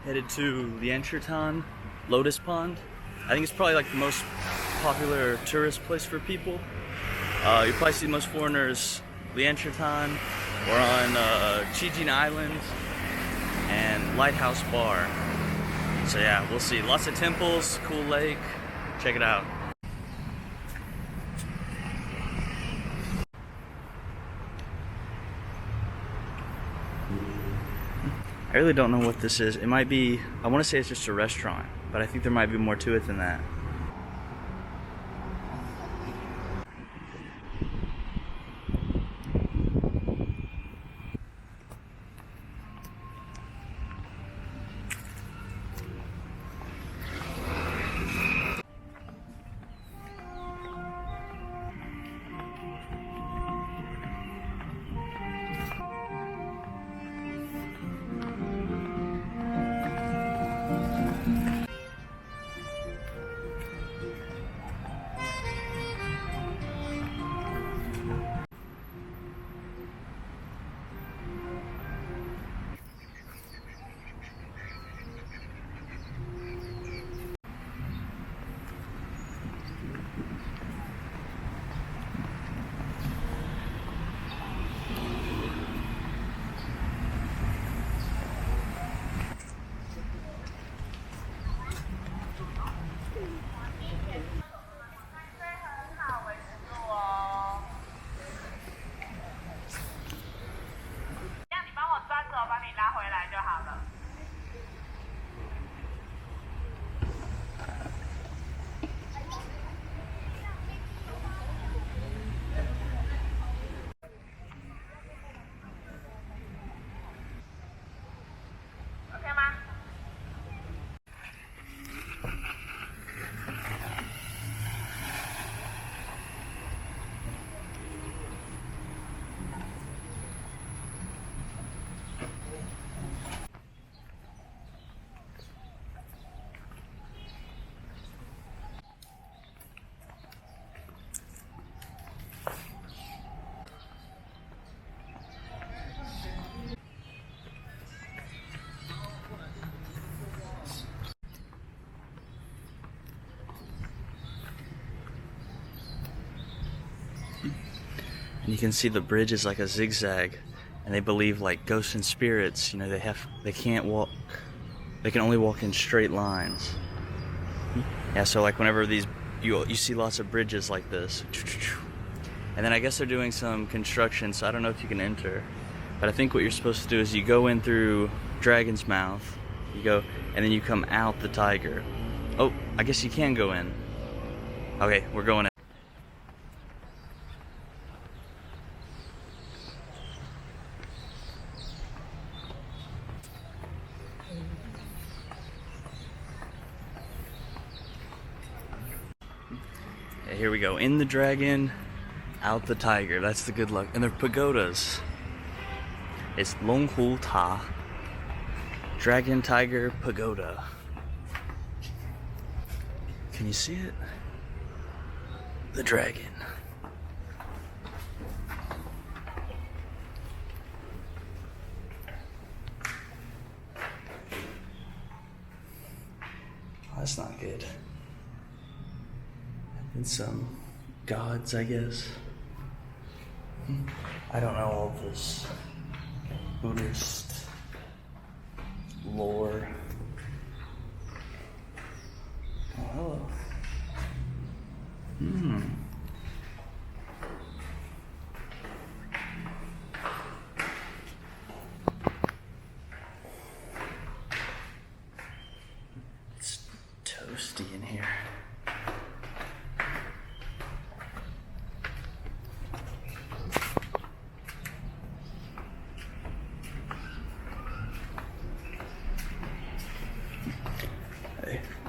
headed to Lianchirtan, Lotus Pond. I think it's probably like the most popular tourist place for people. You probably see most foreigners Lianchirtan or on Chijin Island and Lighthouse Bar. So yeah, we'll see. Lots of temples, cool lake. Check it out. I really don't know what this is. It might be, I want to say it's just a restaurant, but I think there might be more to it than that. And you can see the bridge is like a zigzag, and they believe like ghosts and spirits, you know, they can't walk, they can only walk in straight lines. Yeah, so like whenever you see lots of bridges like this, and then I guess they're doing some construction, so I don't know if you can enter, but I think what you're supposed to do is you go in through Dragon's Mouth, you go, and then you come out the tiger. Oh, I guess you can go in. Okay, we're going in. Here we go, in the dragon, out the tiger. That's the good luck. And they're pagodas. It's Long Hu Ta, Dragon Tiger Pagoda. Can you see it? The dragon. Oh, that's not good. And some gods, I guess. I don't know all this Buddhist lore. Oh, hello. It's toasty in here.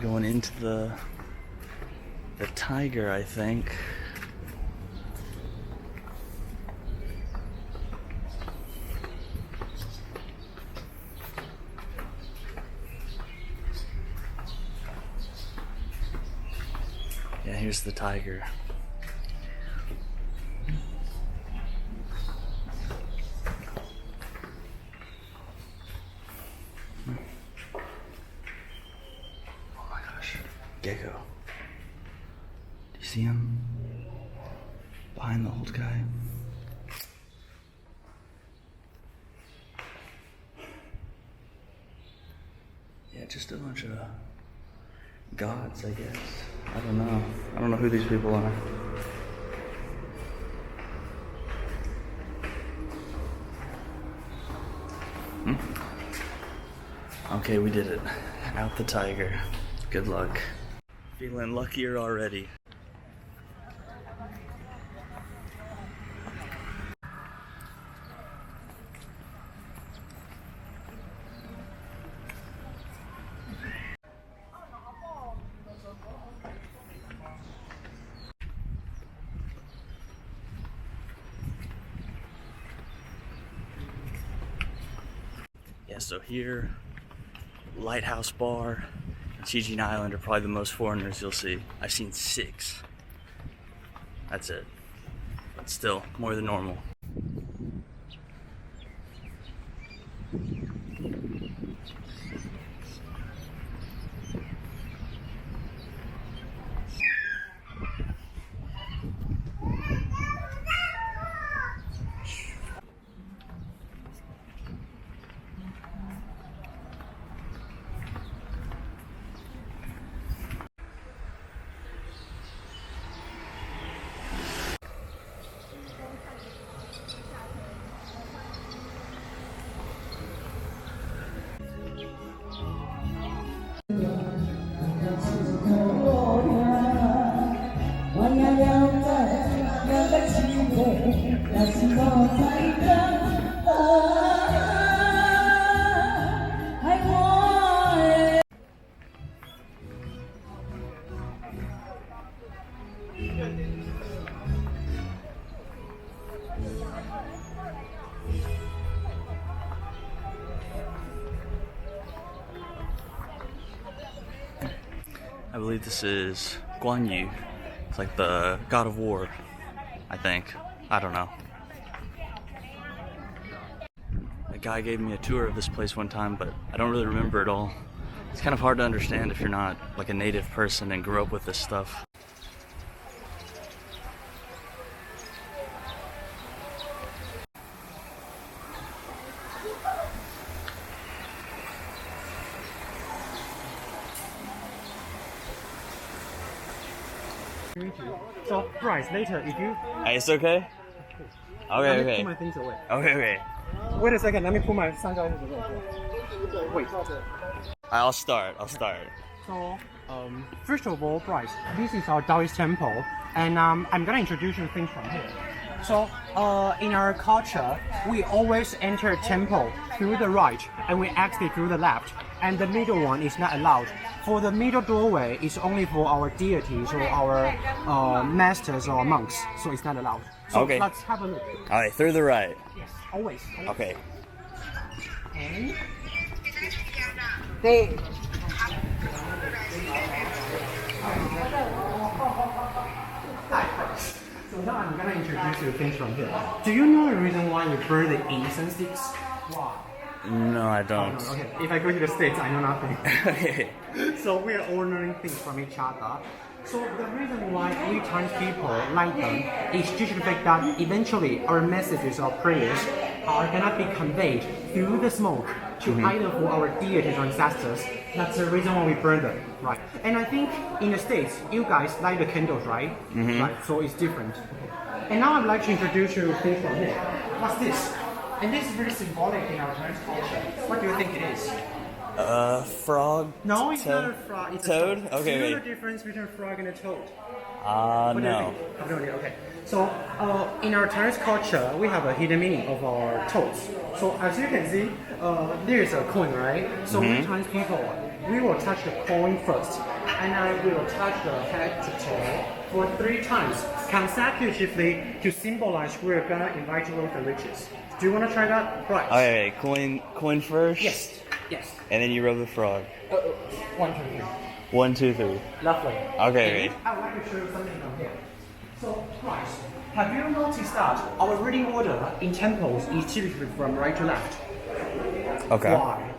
Going into the tiger, I think. Yeah, here's the tiger. Gecko. Do you see him? Behind the old guy. Yeah, just a bunch of gods, I guess. I don't know. I don't know who these people are. Okay, we did it. Out the tiger. Good luck. Feeling luckier already. Yeah, so here, Lighthouse Bar and Chijin Island are probably the most foreigners you'll see. I've seen 6. That's it. But still, more than normal. I believe this is Guan Yu. It's like the god of war, I think. I don't know. A guy gave me a tour of this place one time, but I don't really remember it all. It's kind of hard to understand if you're not like a native person and grew up with this stuff. So, price later if you... Hey, it's okay? Okay, Let me okay. put my things away. Okay, okay. Wait a second, let me put my sunglasses away. Wait. I'll start. So, first of all, Bryce, this is our Taoist temple, and I'm gonna introduce you things from here. So, in our culture, we always enter temple through the right, and we exit through the left, and the middle one is not allowed. For the middle doorway, it's only for our deities or our masters or monks, so it's not allowed. So Okay. let's have a look. Alright, through the right. Yes, always. Okay. And they. So now I'm gonna introduce you things from here. Do you know the reason why we burn the incense sticks? Why? No, I don't. Okay, if I go to the States, I know nothing. Okay. So we are all learning things from each other. So the reason why we Chinese people like them is due to the fact that eventually our messages or prayers are gonna be conveyed through the smoke to either for our deities or ancestors. That's the reason why we burn them, right? And I think in the States, you guys light the candles, right? Right. So it's different. And now I'd like to introduce you things from here. What's this? And this is very symbolic in our Chinese culture. What do you think it is? Frog? No, it's Toad? not a frog. It's Toad? a toad. Okay, Do you know wait. the difference between a frog and a toad? No. You have no idea. Okay. So, in our Chinese culture, we have a hidden meaning of our toads. So, as you can see, there is a coin, right? So, we Chinese people, we will touch the coin first, and I will touch the head to toe for 3 times consecutively to symbolize we're gonna invite wealth and riches. Do you want to try that? Right. Okay, coin first? Yes. Yes. And then you rub the frog. 1, 2, 3. 1, 2, 3. Lovely. Okay. I would like to show you something from here. So, guys, have you noticed that our reading order in temples is typically from right to left? Okay. Why?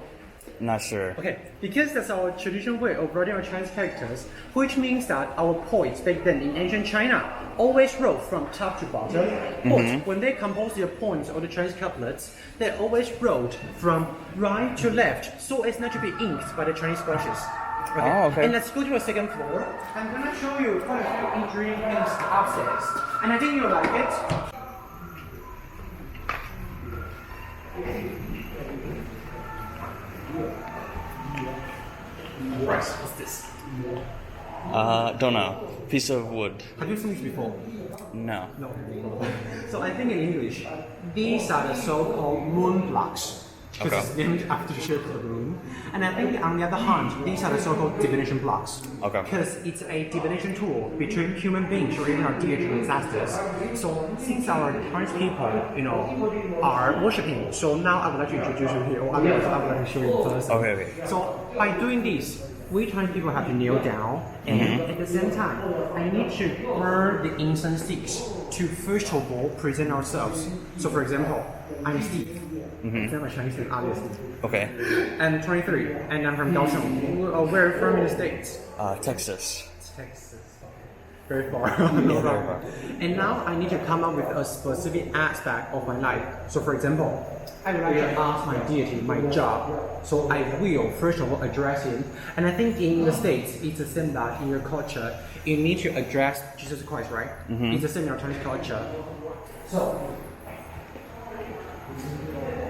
Not sure. Okay, because that's our traditional way of writing our Chinese characters, which means that our poets back then in ancient China always wrote from top to bottom. But when they compose their poems or the Chinese couplets, they always wrote from right to left, so as not to be inked by the Chinese brushes. Okay. Oh, okay. And let's go to the second floor. I'm gonna show you quite a few interesting things upstairs, and I think you'll like it. Bryce, what's this? Don't know. Piece of wood. Have you seen this before? No. No. So I think in English, these are the so-called moon blocks. Because Okay. it's named after the shape of the moon. And I think on the other hand, these are the so-called divination blocks. Okay. Because it's a divination tool between human beings or even our deity ancestors. So since our Chinese people, are worshipping, so now I would like to introduce you here, or I would like to show you first. Okay. So by doing this, we Chinese people have to kneel down, and at the same time, I need to burn the incense sticks to first of all present ourselves. So for example, I'm Steve. That's my Chinese name, obviously. Okay. I'm 23, and I'm from Kaohsiung. Where are you from in the States? Texas. Texas. Very far. Yeah, very far. And now I need to come up with a specific aspect of my life. So for example, I would like to ask my deity, my job. So I will first of all address him. And I think in the States, it's the same that in your culture, you need to address Jesus Christ, right? It's the same in our Chinese culture. So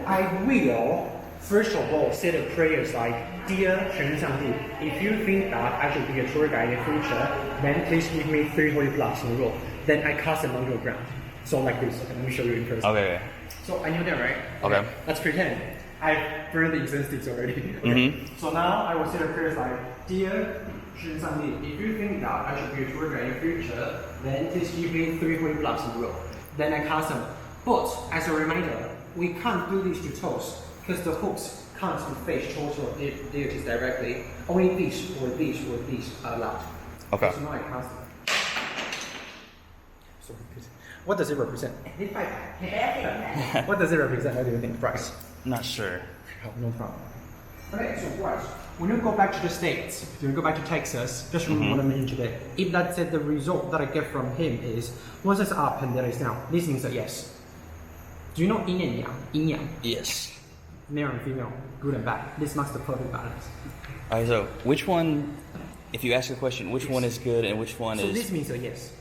I will first of all say the prayers like, Dear 神圣上帝, if you think that I should be a tour guide in the future, then please give me 3 holy blocks in a row. Then I cast them onto the ground. So like this, let me show you in person. Okay. So I know that, right? Okay. Let's pretend I burned the incense sticks already. Okay. So now I will say the prayers like, Dear 神圣上帝, if you think that I should be a tour guide in the future, then please give me 3 holy blocks in a row. Then I cast them. But as a reminder, we can't do this to toes because the hooks can't be faced towards your deities directly. Only these or these or these are allowed. Okay. So now I cast them. So what does it represent? What does it represent? What do you think, Bryce? Not sure. No problem. Okay, so Bryce, when you go back to the States, when you go back to Texas, just remember what I mentioned today. If let's say the result that I get from him is one is up and the other is down, this means a yes. Do you know yin and yang? Yin yang. Yes. Male and female, good and bad. This marks the perfect balance. Alright, so which one, if you ask a question, which one is good and which one So is... this means a yes.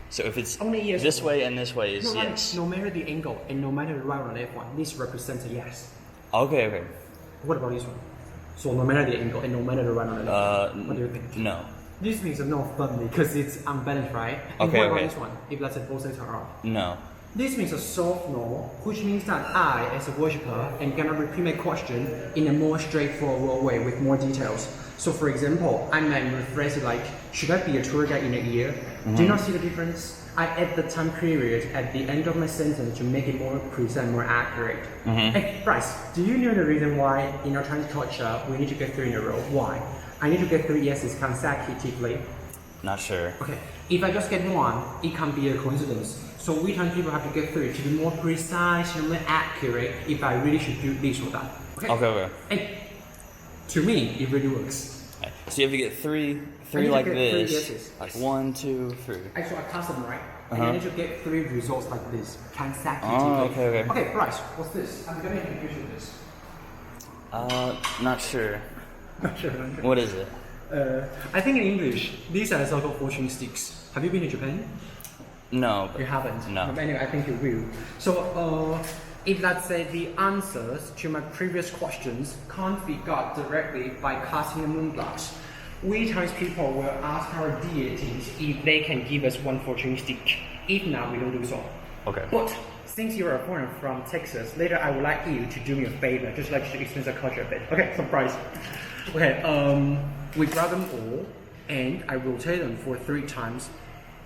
So if it's Only yes. this way and this way is No, yes. no matter the angle and no matter the right or left one, this represents a yes. Okay. What about this one? So no matter the angle and no matter the right or the left. What do you think? No. This means a no firmly because it's unbalanced, right? And Okay, what about okay. this one? If let's say both sides are up. No. This means a soft no, which means that I, as a worshipper, am gonna repeat my question in a more straightforward way with more details. So for example, I might rephrase it like, should I be a tour guide in a year? Do you not see the difference? I add the time period at the end of my sentence to make it more precise, more accurate. Hey, Bryce, do you know the reason why in our Chinese culture we need to get 3 in a row? Why? I need to get 3 yeses consecutively. Not sure. Okay, if I just get 1, it can be a coincidence. So we Chinese people have to get 3 to be more precise and more accurate if I really should do this or that. Okay. And to me, it really works. So you have to get three I need to like get 3 this. yeses. Like 1, 2, 3. Actually, I cast them right. And I need to get 3 results like this consecutively. Oh, okay. Okay, Bryce, what's this? I'm gonna introduce you to this. Not sure. Not sure. What is it? I think in English, these are so-called fortune sticks. Have you been to Japan? No. You haven't? No. But anyway, I think you will. So, if let's say the answers to my previous questions can't be got directly by casting the moon blocks, we Chinese people will ask our deities if they can give us 1 fortune stick. If not, we don't do so. Okay. But since you're a foreigner from Texas, later I would like you to do me a favor, just like to experience the culture a bit. Okay, surprise. Okay, we grab them all, and I rotate them for 3 times,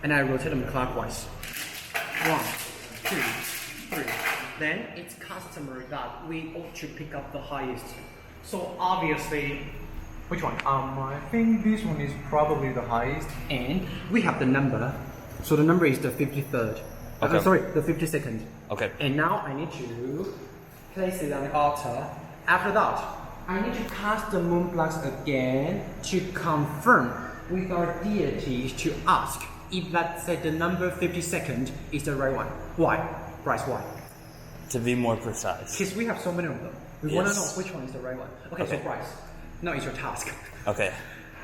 and I rotate them clockwise. 1, 2, 3. Then it's customary that we ought to pick up the highest. So obviously, which one? I think this one is probably the highest. And we have the number. So the number is the 53rd. Okay. Sorry, the 52nd. Okay. And now I need to place it on the altar. After that, I need to cast the moon blocks again to confirm with our deities to ask if let's say the number 52nd is the right one. Why? Bryce, why? To be more precise. Because we have so many of them. We want to know Yes. which one is the right one. Okay, so Okay. Bryce, now it's your task. Okay.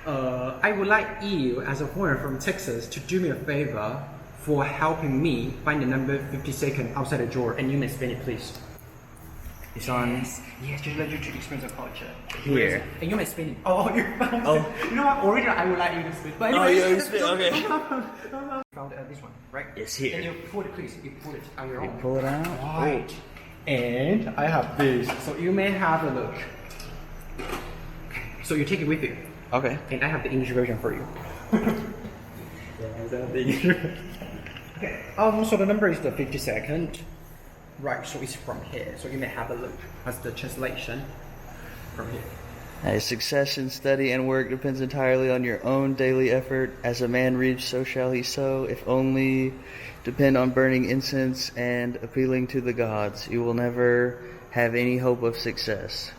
I would like you, as a foreigner from Texas, to do me a favor for helping me find the number 52nd outside the drawer, and you may spin it, please. It's on Yes, just let you to experience the culture. here. And you may spin it. Oh, you found Oh. it. You know what? Originally, I would like you to spin. But Oh, anyway, you spin, okay. Found this one, right? It's here. And you pull it, please. You pull it on your You own. pull it out. Right. And I have this, so you may have a look. So you take it with you, Okay. and I have the English version for you. Okay. So the number is the 52nd. Right. So it's from here. So you may have a look. That's the translation from here. A success in study and work depends entirely on your own daily effort. As a man reaps, so shall he sow. If only depend on burning incense and appealing to the gods, you will never have any hope of success.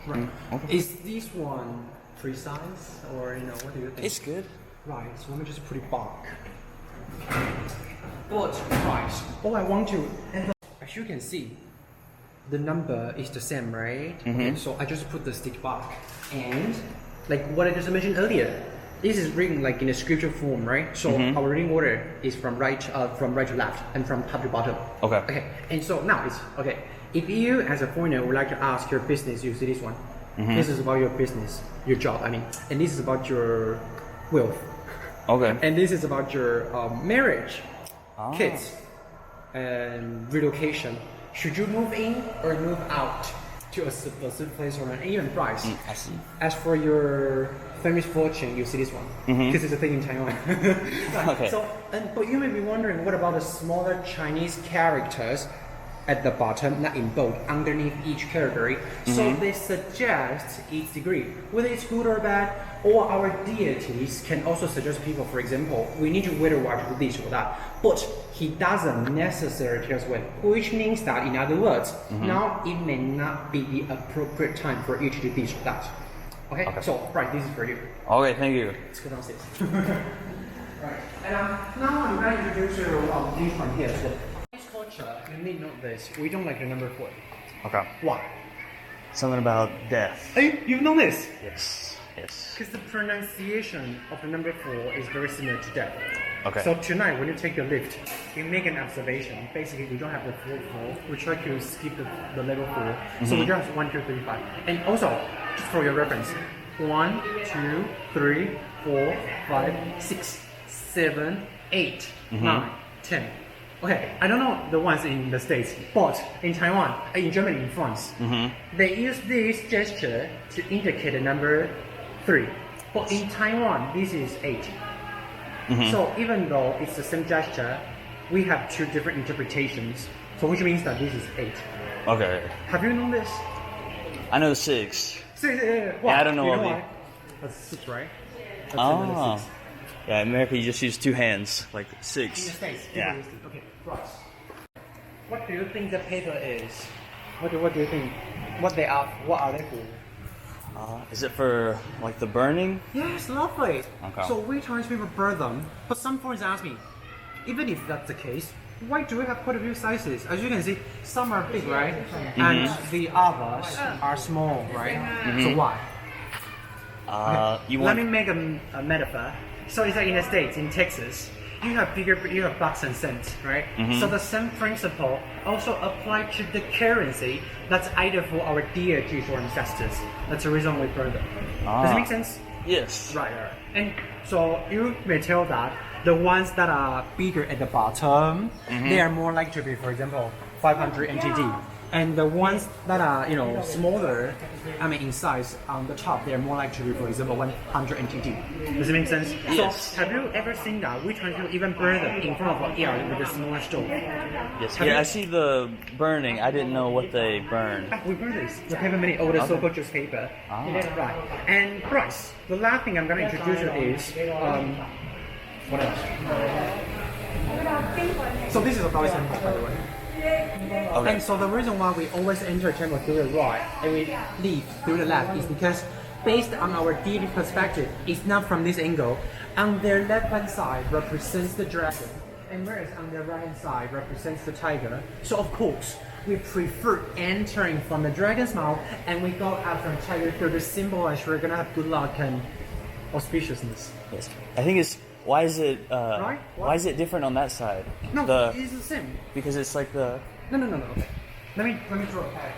Right. Okay. Is this one precise, or what do you think? It's good. Right. So let me just put it back. But right. All I want to, as you can see, the number is the same, right? Okay, so I just put the stick back, and like what I just mentioned earlier, this is written like in a scripture form, right? So our reading order is from right to left and from top to bottom. Okay. Okay. And so now it's okay. If you, as a foreigner, would like to ask your business, you see this one. This is about your business, your job. I mean, and this is about your wealth, Okay. and this is about your marriage, kids, and relocation. Should you move in or move out to a specific place or an even price? I see. As for your famous fortune, you see this one. This is a thing in Taiwan. Right. Okay. So, but you may be wondering, what about the smaller Chinese characters at the bottom, not in bold, underneath each category? So they suggest each degree, whether it's good or bad, or our deities can also suggest people, for example, we need to wear a watch with this or that. But he doesn't necessarily tell us when, which means that, in other words, now it may not be the appropriate time for you to do this or that. Okay? So, right, this is for you. Okay, thank you. Let's go downstairs. Right. And now I'm going to introduce you this one here. So, this culture, you need to know this. We don't like the number 4. Okay. Why? Something about death. Hey, you've known this? Yes. Yes. Because the pronunciation of the number 4 is very similar to death. Okay. So tonight, when you take the lift, you make an observation. Basically, we don't have the 4th floor. We try to skip the level 4. So we just have 1, 2, 3, 5. And also, just for your reference, 1, 2, 3, 4, 5, 6, 7, 8, 9, 10. Okay, I don't know the ones in the States, but in Taiwan, in Germany, in France, they use this gesture to indicate the number 3. But in Taiwan, this is 8. So even though it's the same gesture, we have 2 different interpretations. So which means that this is 8. Okay. Have you known this? I know 6. Yeah, I don't know you all the- why? That's 6, right? That's another Oh. 6. Yeah, in America you just use 2 hands, like In the 6. States, Yeah. people use it. Okay, right. What do you think the paper is? What do you think? What are they for? Is it for like the burning? Yes, lovely. Okay. So we Chinese people burn them, but some foreigners ask me, even if that's the case, why do we have quite a few sizes? As you can see, some are big, right? And the others are small, right? So why? You Let want? me make a metaphor. So it's like in the States, in Texas, you have bucks and cents, right? So the same principle also applies to the currency that's either for our deities or ancestors. That's the reason we burn them. Does it make sense? Yes. Right. And so you may tell that the ones that are bigger at the bottom, they are more likely to be, for example, 500 NTD. And the ones that are, smaller, in size on the top, they're more likely to be, for example, 100 NTD. Does it make sense? Yes. So, have you ever seen that? We try to even burn them in front of an ear with a smaller stove. Yes. Have Yeah, you- I see the burning. I didn't know what they burned. We burn this. The paper mini over the so-called newspaper. Right. And Bryce, the last thing I'm going to introduce you is, what else? So this is a Taoist temple, by the way. Okay. And so the reason why we always enter temple through the right and we leave through the left is because based on our deity perspective, it's not from this angle. On their left hand side represents the dragon, and whereas on their right hand side represents the tiger. So of course, we prefer entering from the dragon's mouth and we go out from tiger through the symbol as we're gonna have good luck and auspiciousness. Yes. I think it's why is it Right? why is it different on that side? No, The it's the same. because it's like the No. Okay. Let me draw a peg.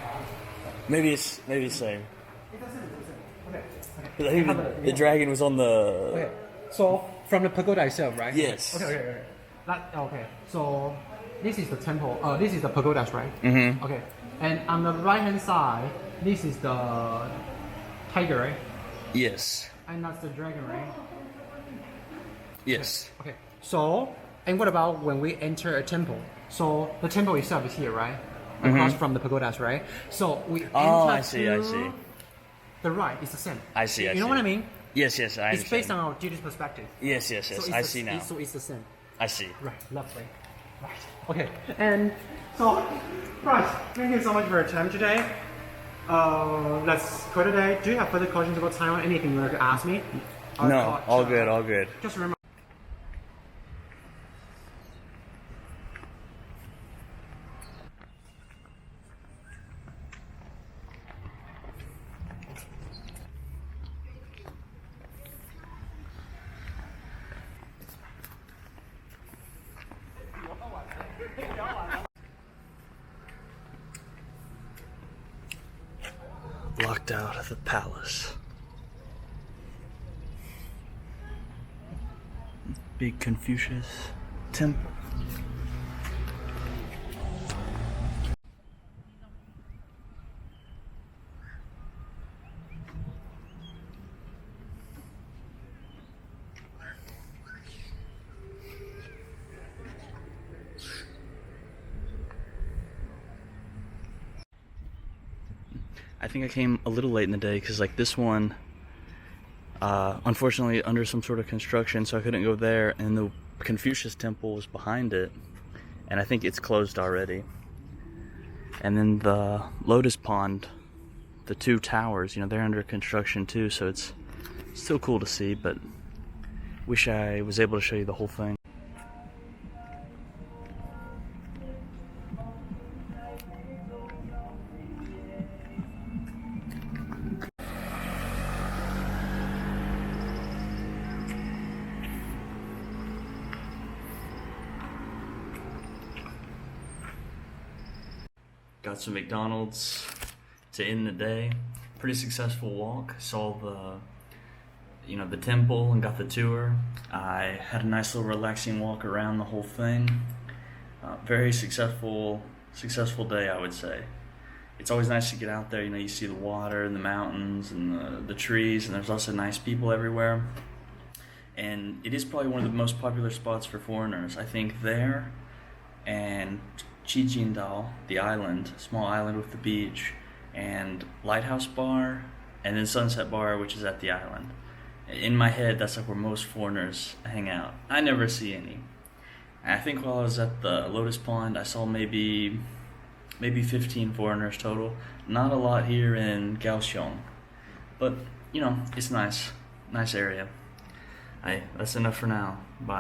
maybe it's same. It's the same. Okay. 'Cause I think the dragon was on the Okay. So from the pagoda itself, right? Yes. Okay. Okay. So this is the temple. This is the pagodas, right? Mhm. Okay. And on the right hand side, this is the tiger, right? yes. And that's the dragon, right? Yes. Okay. So, and what about when we enter a temple? So the temple itself is here, right? Across from the pagodas, right? So we enter I see. to the right. It's the same. I see. You know what I mean? Yes, I It's understand. based on our deity's perspective. Yes, So it's I the- see now. So it's the same. I see. Right, lovely. Right. Okay. And so, right, thank you so much for your time today. Let's call it a day. Do you have further questions about Taiwan? Anything you want to ask me? No, all good, all good. Just remember. Locked out of the palace. Big Confucius temple. I think I came a little late in the day because like this one unfortunately under some sort of construction, so I couldn't go there, and the Confucius temple was behind it, and I think it's closed already. And then the Lotus Pond, the two towers, they're under construction too, so it's still cool to see, but wish I was able to show you the whole thing. Got some McDonald's to end the day. Pretty successful walk. Saw the temple and got the tour. I had a nice little relaxing walk around the whole thing. Very successful day, I would say. It's always nice to get out there. You see the water and the mountains and the trees, and there's also nice people everywhere. And it is probably one of the most popular spots for foreigners. I think there and Qijingdao, the island, small island with the beach, and Lighthouse Bar, and then Sunset Bar, which is at the island. In my head, that's like where most foreigners hang out. I never see any. I think while I was at the Lotus Pond, I saw maybe 15 foreigners total. Not a lot here in Kaohsiung, but it's nice area. That's enough for now.